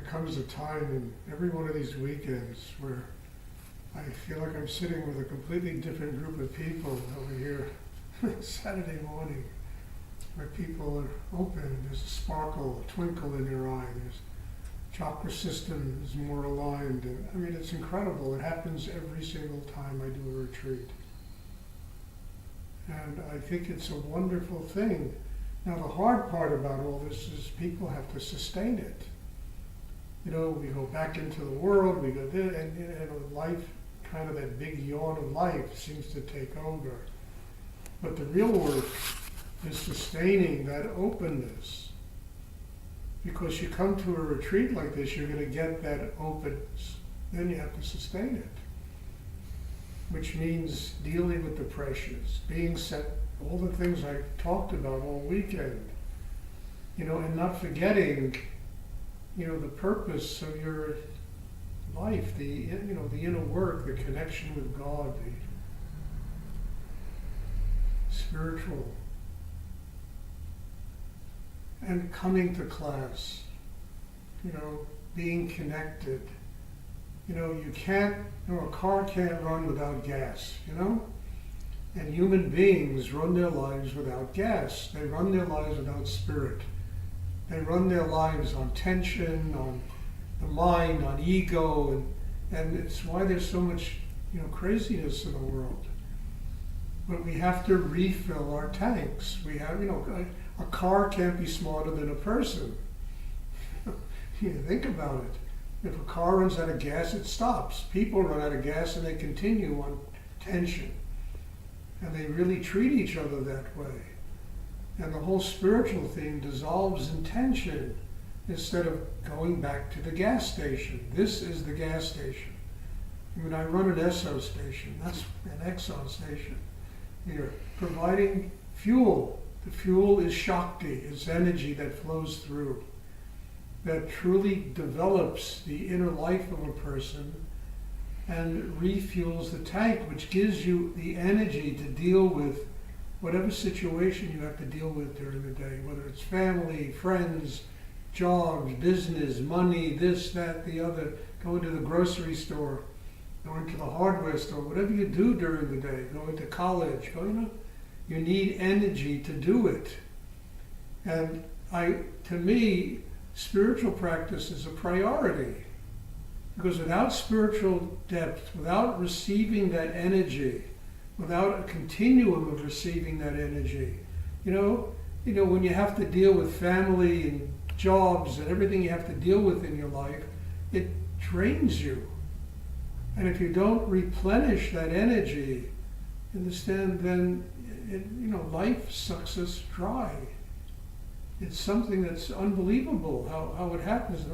there comes a time in every one of these weekends where I feel like I'm sitting with a completely different group of people over here Saturday morning, where people are open, there's a sparkle, a twinkle in their eye, there's chakra system is more aligned. And I mean, it's incredible. It happens every single time I do a retreat. And I think it's a wonderful thing. Now, the hard part about all this is people have to sustain it. You know, we go back into the world, we go there, and life, kind of that big yawn of life seems to take over. But the real work is sustaining that openness. Because you come to a retreat like this, you're going to get that openness. Then you have to sustain it. Which means dealing with the pressures, being set, all the things I talked about all weekend. You know, and not forgetting, you know, the purpose of your life, the inner work, the connection with God, the spiritual. And coming to class, you know, being connected. You know, a car can't run without gas, you know? And human beings run their lives without gas. They run their lives without spirit. They run their lives on tension, on the mind, on ego, and it's why there's so much, you know, craziness in the world. But we have to refill our tanks. We have, you know, a car can't be smarter than a person. You think about it. If a car runs out of gas, it stops. People run out of gas and they continue on tension. And they really treat each other that way. And the whole spiritual thing dissolves in tension instead of going back to the gas station. This is the gas station. When I run an Esso station, that's an Exxon station. You're providing fuel. The fuel is Shakti, it's energy that flows through, that truly develops the inner life of a person and refuels the tank, which gives you the energy to deal with whatever situation you have to deal with during the day, whether it's family, friends, jobs, business, money, this, that, the other, going to the grocery store, going to the hardware store, whatever you do during the day, going to college, you need energy to do it. And to me, spiritual practice is a priority. Because without spiritual depth, without receiving that energy, without a continuum of receiving that energy, you know, when you have to deal with family and jobs and everything you have to deal with in your life, it drains you. And if you don't replenish that energy, understand, then life sucks us dry. It's something that's unbelievable how it happens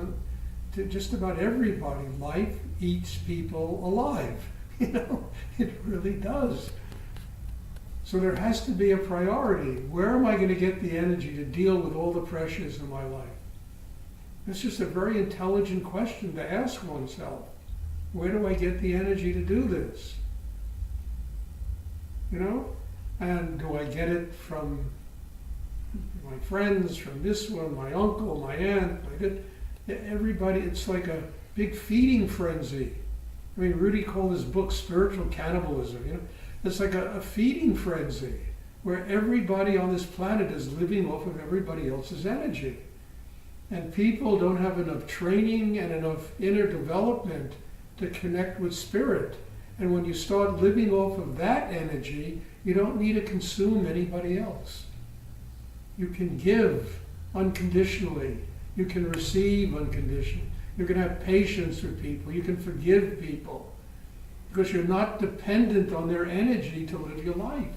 to just about everybody. Life eats people alive. It really does. So there has to be a priority. Where am I going to get the energy to deal with all the pressures in my life? It's just a very intelligent question to ask oneself. Where do I get the energy to do this? And do I get it from my friends, from this one, my uncle, my aunt, everybody? It's like a big feeding frenzy. I mean, Rudy called his book Spiritual Cannibalism. It's like a feeding frenzy where everybody on this planet is living off of everybody else's energy. And people don't have enough training and enough inner development to connect with spirit. And when you start living off of that energy, you don't need to consume anybody else. You can give unconditionally. You can receive unconditionally. You can have patience with people. You can forgive people. Because you're not dependent on their energy to live your life.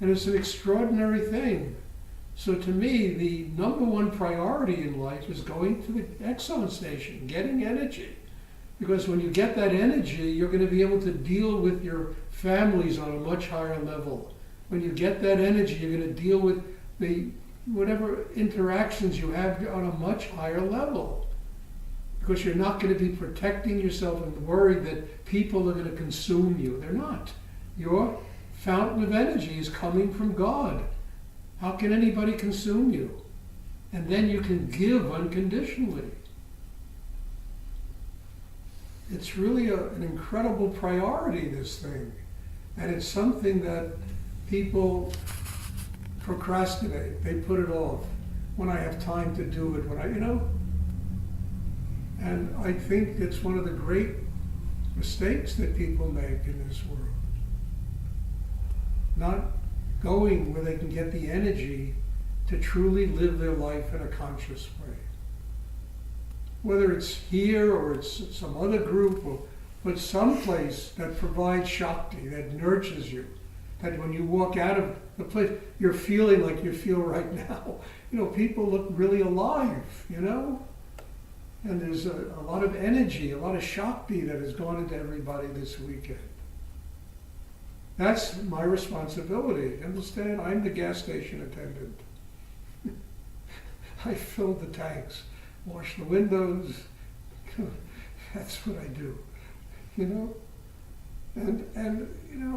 And it's an extraordinary thing. So to me, the number one priority in life is going to the Exxon station, getting energy. Because when you get that energy, you're going to be able to deal with your families on a much higher level. When you get that energy, you're going to deal with whatever interactions you have on a much higher level. Because you're not going to be protecting yourself and worried that people are going to consume you. They're not. Your fountain of energy is coming from God. How can anybody consume you? And then you can give unconditionally. It's really an incredible priority, this thing. And it's something that people procrastinate. They put it off. When I have time to do it, And I think it's one of the great mistakes that people make in this world. Not going where they can get the energy to truly live their life in a conscious way. Whether it's here or it's some other group, but someplace that provides Shakti, that nurtures you, that when you walk out of the place, you're feeling like you feel right now. People look really alive, And there's a lot of energy, a lot of Shakti that has gone into everybody this weekend. That's my responsibility. Understand? I'm the gas station attendant. I fill the tanks, wash the windows. That's what I do, And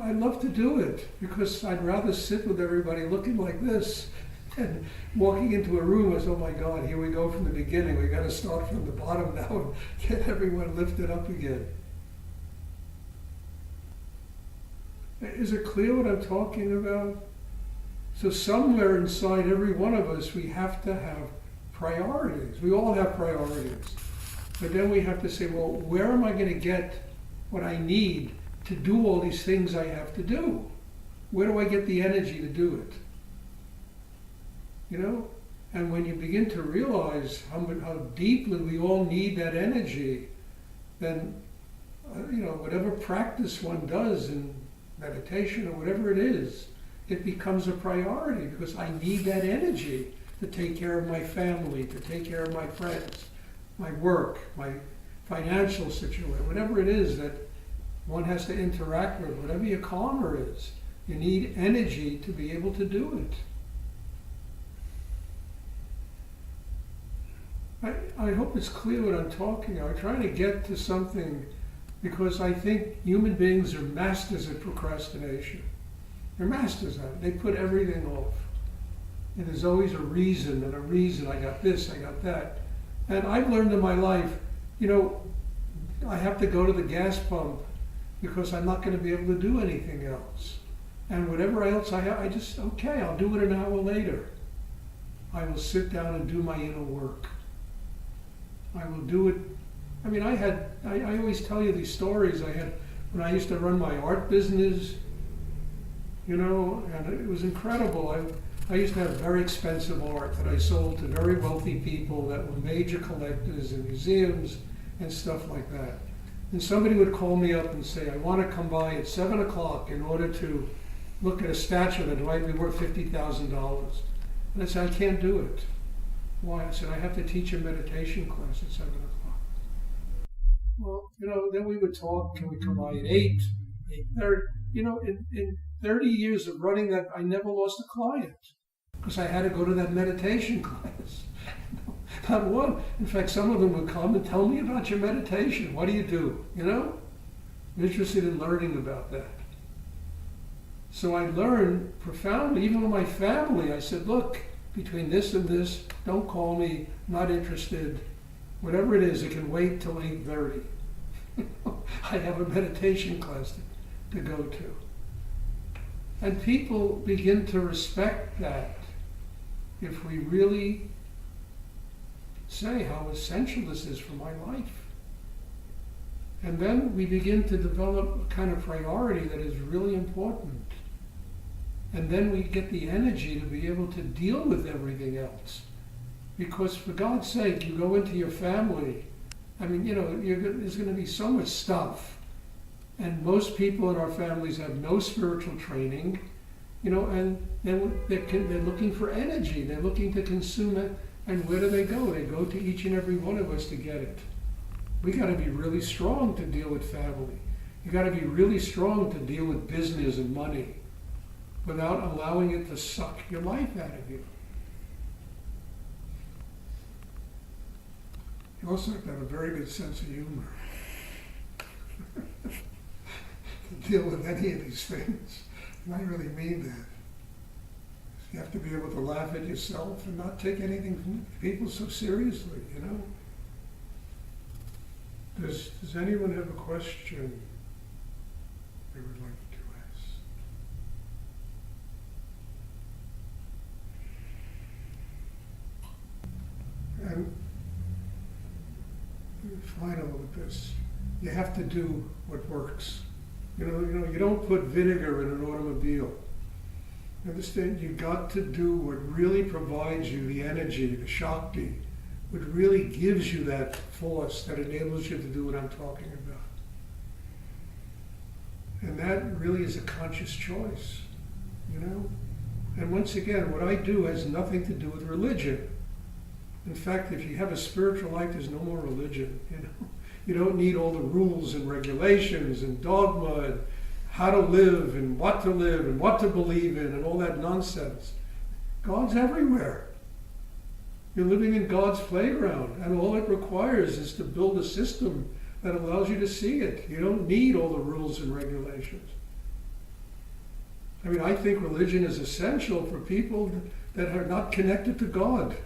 I love to do it because I'd rather sit with everybody looking like this and walking into a room as, oh my God, here we go from the beginning. We got to start from the bottom now and get everyone lifted up again. Is it clear what I'm talking about? So somewhere inside every one of us, we have to have priorities. We all have priorities. But then we have to say, well, where am I going to get what I need to do all these things I have to do? Where do I get the energy to do it? And when you begin to realize how deeply we all need that energy, then, whatever practice one does in meditation or whatever it is, it becomes a priority because I need that energy to take care of my family, to take care of my friends, my work, my financial situation, whatever it is that one has to interact with, whatever your karma is, you need energy to be able to do it. I hope it's clear what I'm talking about. I'm trying to get to something because I think human beings are masters at procrastination. They're masters at it. They put everything off. And there's always a reason. I got this, I got that. And I've learned in my life, I have to go to the gas pump because I'm not going to be able to do anything else. And whatever else I have, I'll do it an hour later. I will sit down and do my inner work. I will do it. I always tell you these stories I had when I used to run my art business, and it was incredible. I used to have very expensive art that I sold to very wealthy people that were major collectors in museums and stuff like that. And somebody would call me up and say, I want to come by at 7 o'clock in order to look at a statue that might be worth $50,000. And I said, I can't do it. Why? I said, I have to teach a meditation class at 7 o'clock. Well, then we would talk, can we come by at 8, 8:30? In 30 years of running that, I never lost a client because I had to go to that meditation class. Not one. In fact, some of them would come and tell me about your meditation. What do you do? I'm interested in learning about that. So I learned profoundly, even with my family. I said, look, between this and this, don't call me, not interested. Whatever it is, it can wait till 8:30. I have a meditation class to go to. And people begin to respect that if we really say how essential this is for my life. And then we begin to develop a kind of priority that is really important. And then we get the energy to be able to deal with everything else. Because for God's sake, you go into your family, there's going to be so much stuff. And most people in our families have no spiritual training, and they're looking for energy. They're looking to consume it. And where do they go? They go to each and every one of us to get it. We got to be really strong to deal with family. You got to be really strong to deal with business and money without allowing it to suck your life out of you. You also have to have a very good sense of humor to deal with any of these things. And I really mean that. You have to be able to laugh at yourself and not take anything from people so seriously, you know? Does anyone have a question they would like to ask? And final with this, you have to do what works. You know, you don't put vinegar in an automobile. Understand? You got to do what really provides you the energy, the Shakti, what really gives you that force that enables you to do what I'm talking about. And that really is a conscious choice, you know? And once again, what I do has nothing to do with religion. In fact, if you have a spiritual life, there's no more religion, you know? You don't need all the rules and regulations and dogma and how to live and what to believe in and all that nonsense. God's everywhere. You're living in God's playground, and all it requires is to build a system that allows you to see it. You don't need all the rules and regulations. I mean, I think religion is essential for people that are not connected to God.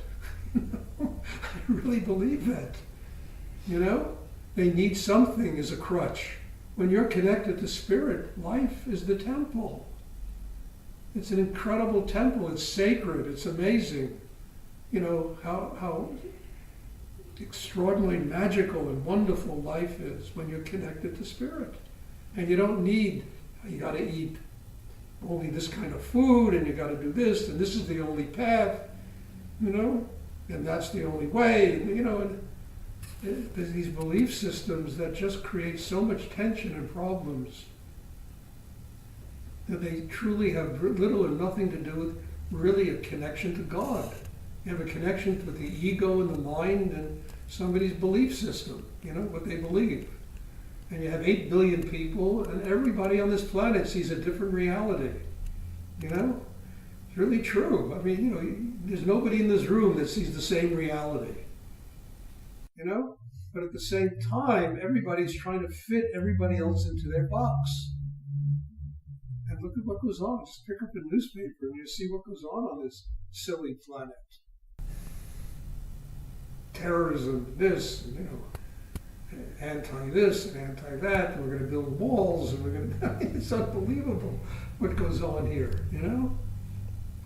I really believe that. You know? They need something as a crutch. When you're connected to spirit, life is the temple. It's an incredible temple. It's sacred. It's amazing. You know, how extraordinarily magical and wonderful life is when you're connected to spirit. And you don't need, you got to eat only this kind of food, and you got to do this, and this is the only path, you know, and that's the only way, and, you know, and there's these belief systems that just create so much tension and problems that they truly have little or nothing to do with really a connection to God. You have a connection with the ego and the mind and somebody's belief system, you know, what they believe. And you have 8 billion people, and everybody on this planet sees a different reality, you know? It's really true. I mean, you know, there's nobody in this room that sees the same reality. You know? But at the same time, everybody's trying to fit everybody else into their box. And look at what goes on. Just pick up a newspaper and you see what goes on this silly planet. Terrorism, this, and, you know, anti-this and anti-that, and we're going to build walls, and we're going to... It's unbelievable what goes on here, you know?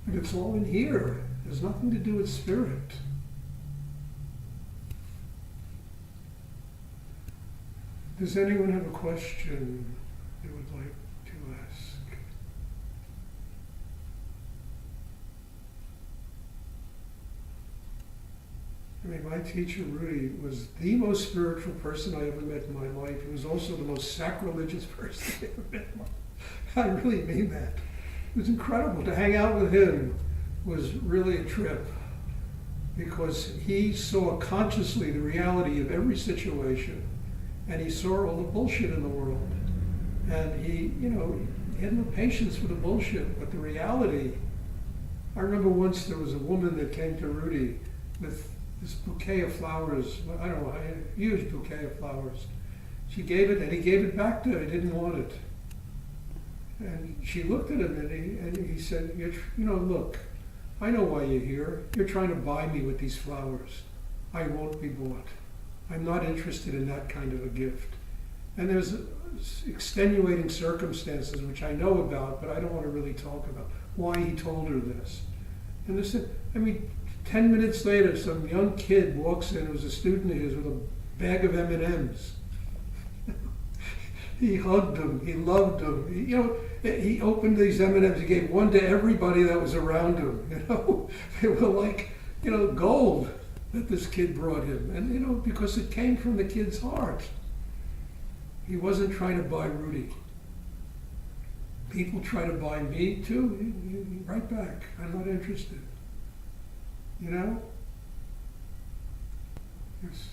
But it's all in here. There's nothing to do with spirit. Does anyone have a question they would like to ask? I mean, my teacher, Rudy, was the most spiritual person I ever met in my life. He was also the most sacrilegious person I ever met in my life. I really mean that. It was incredible. To hang out with him was really a trip, because he saw consciously the reality of every situation. And he saw all the bullshit in the world. And he, you know, he had no patience for the bullshit, but the reality. I remember once there was a woman that came to Rudy with this bouquet of flowers, I don't know, a huge bouquet of flowers. She gave it, and he gave it back to her. He didn't want it. And she looked at him, and he said, you know, look, I know why you're here. You're trying to buy me with these flowers. I won't be bought. I'm not interested in that kind of a gift. And there's extenuating circumstances which I know about, but I don't want to really talk about why he told her this. And this, I mean, 10 minutes later, some young kid walks in who was a student of his with a bag of M&Ms. He hugged them, he loved them. You know, he opened these M&Ms, he gave one to everybody that was around him. You know, they were like, you know, gold that this kid brought him. And, you know, because it came from the kid's heart. He wasn't trying to buy Rudy. People try to buy me too. Right back. I'm not interested. You know? Yes.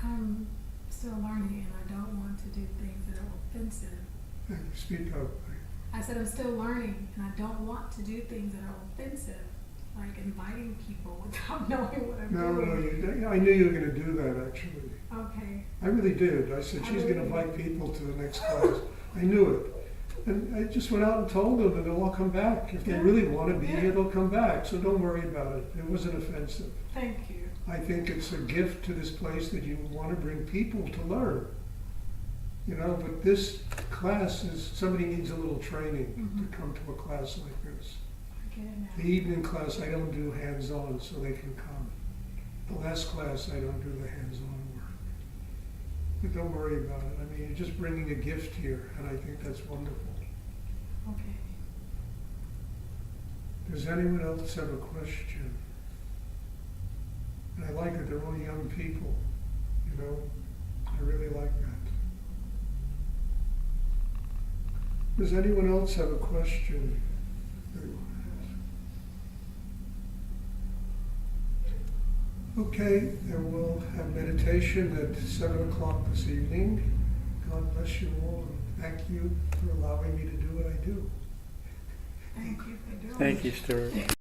I'm still learning, and I don't want to do things that are offensive. Speak up. I said I'm still learning, and I don't want to do things that are offensive. Like inviting people without knowing what I'm doing. No, I knew you were going to do that, actually. Okay. I really did. I said, she's going to invite people to the next class. I knew it. and I just went out and told them, and they'll all come back. If they Yeah. really want to be Yeah. here, they'll come back. So don't worry about it. It wasn't offensive. Thank you. I think it's a gift to this place that you want to bring people to learn. You know, but this class is, somebody needs a little training Mhm. to come to a class like this. I get it now. The evening class, I don't do hands-on, so they can come. The last class, I don't do the hands-on work. But don't worry about it. I mean, you're just bringing a gift here, and I think that's wonderful. Okay. Does anyone else have a question? And I like that they're all young people, you know? I really like that. Does anyone else have a question they want to ask? Okay, then we'll have meditation at 7 o'clock this evening. God bless you all, and thank you for allowing me to do what I do. Thank you for doing Thank it. you, Stuart.